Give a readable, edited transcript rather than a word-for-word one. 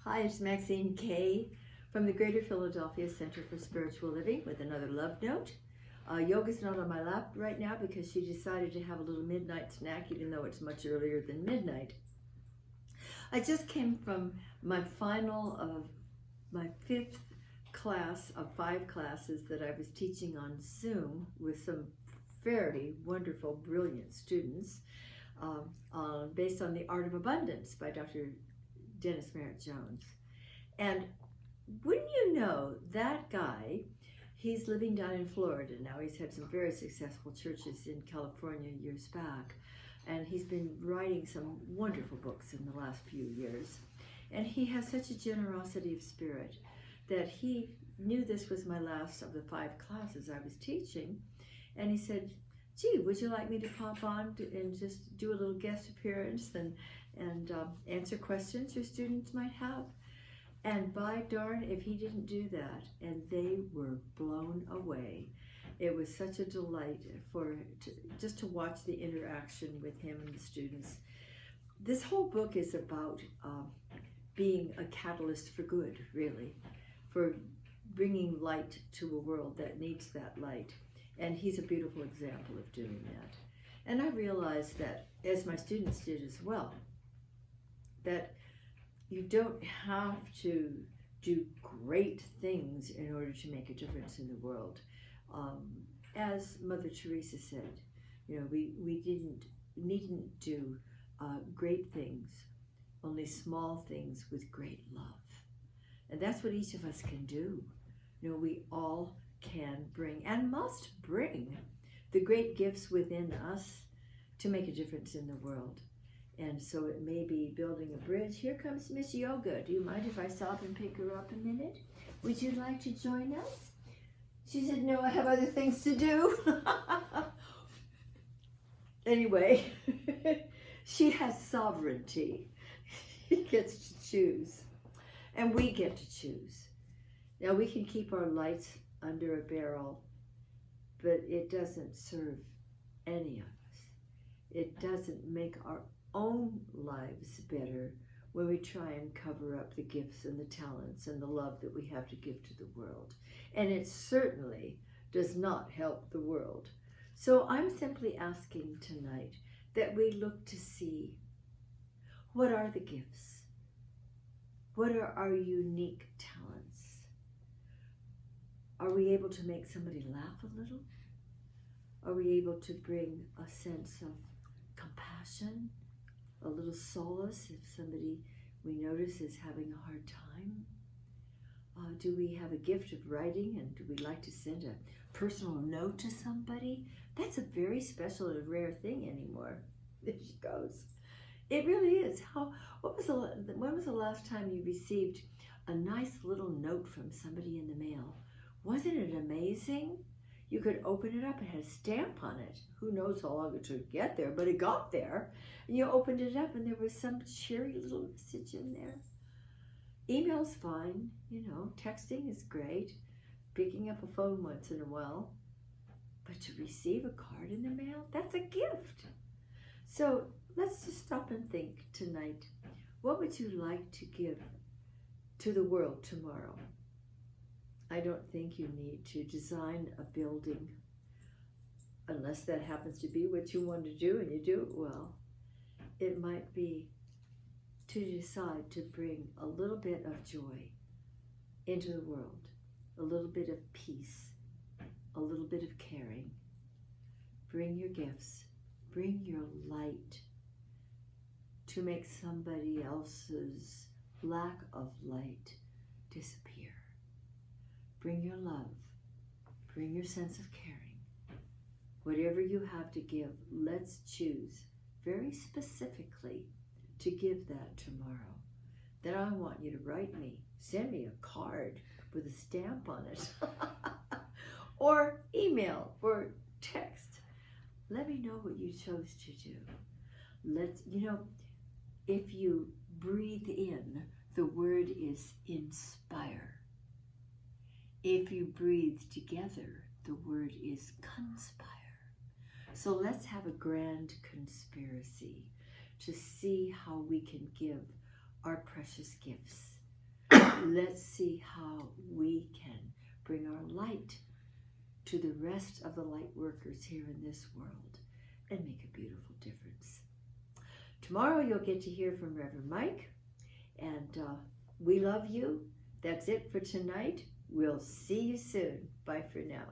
Hi, it's Maxine K. from the Greater Philadelphia Center for Spiritual Living with another love note. Yoga's not on my lap right now because she decided to have a little midnight snack even though it's much earlier than midnight. I just came from my final of my 5th class of 5 classes that I was teaching on Zoom with some very wonderful, brilliant students based on The Art of Abundance by Dr. Dennis Merritt Jones. And wouldn't you know, that guy, he's living down in Florida now. He's had some very successful churches in California years back. And he's been writing some wonderful books in the last few years. And he has such a generosity of spirit that he knew this was my last of the 5 classes I was teaching. And he said, gee, would you like me to pop on and just do a little guest appearance and answer questions your students might have? And by darn if he didn't do that. And they were blown away. It was such a delight just to watch the interaction with him and the students. This whole book is about being a catalyst for good, really, for bringing light to a world that needs that light. And he's a beautiful example of doing that. And I realized that, as my students did as well, that you don't have to do great things in order to make a difference in the world. As Mother Teresa said, you know, we needn't do great things, only small things with great love. And that's what each of us can do. You know, we all can bring and must bring the great gifts within us to make a difference in the world. And so it may be building a bridge. Here comes Miss Yoga. Do you mind if I stop and pick her up a minute? Would you like to join us? She said, no, I have other things to do. Anyway, she has sovereignty. She gets to choose. And we get to choose. Now, we can keep our lights under a barrel, but it doesn't serve any of us. It doesn't make our own lives better when we try and cover up the gifts and the talents and the love that we have to give to the world. And it certainly does not help the world. So I'm simply asking tonight that we look to see, what are the gifts? What are our unique talents? Are we able to make somebody laugh a little? Are we able to bring a sense of compassion, a little solace if somebody we notice is having a hard time? Do we have a gift of writing, and do we like to send a personal note to somebody? That's a very special and rare thing anymore. There she goes. It really is. When was the last time you received a nice little note from somebody in the mail? Wasn't it amazing? You could open it up, it had a stamp on it. Who knows how long it took to get there, but it got there. And you opened it up and there was some cheery little message in there. Email's fine, you know, texting is great. Picking up a phone once in a while. But to receive a card in the mail, that's a gift. So let's just stop and think tonight. What would you like to give to the world tomorrow? I don't think you need to design a building unless that happens to be what you want to do and you do it well. It might be to decide to bring a little bit of joy into the world, a little bit of peace, a little bit of caring. Bring your gifts, bring your light to make somebody else's lack of light disappear. Bring your love, bring your sense of caring. Whatever you have to give, let's choose very specifically to give that tomorrow. Then I want you to write me, send me a card with a stamp on it, or email or text. Let me know what you chose to do. If you breathe in, the word is inspire. If you breathe together, the word is conspire. So let's have a grand conspiracy to see how we can give our precious gifts let's see how we can bring our light to the rest of the light workers here in this world and make a beautiful difference. Tomorrow you'll get to hear from Reverend Mike, and we love you. That's it for tonight. We'll see you soon. Bye for now.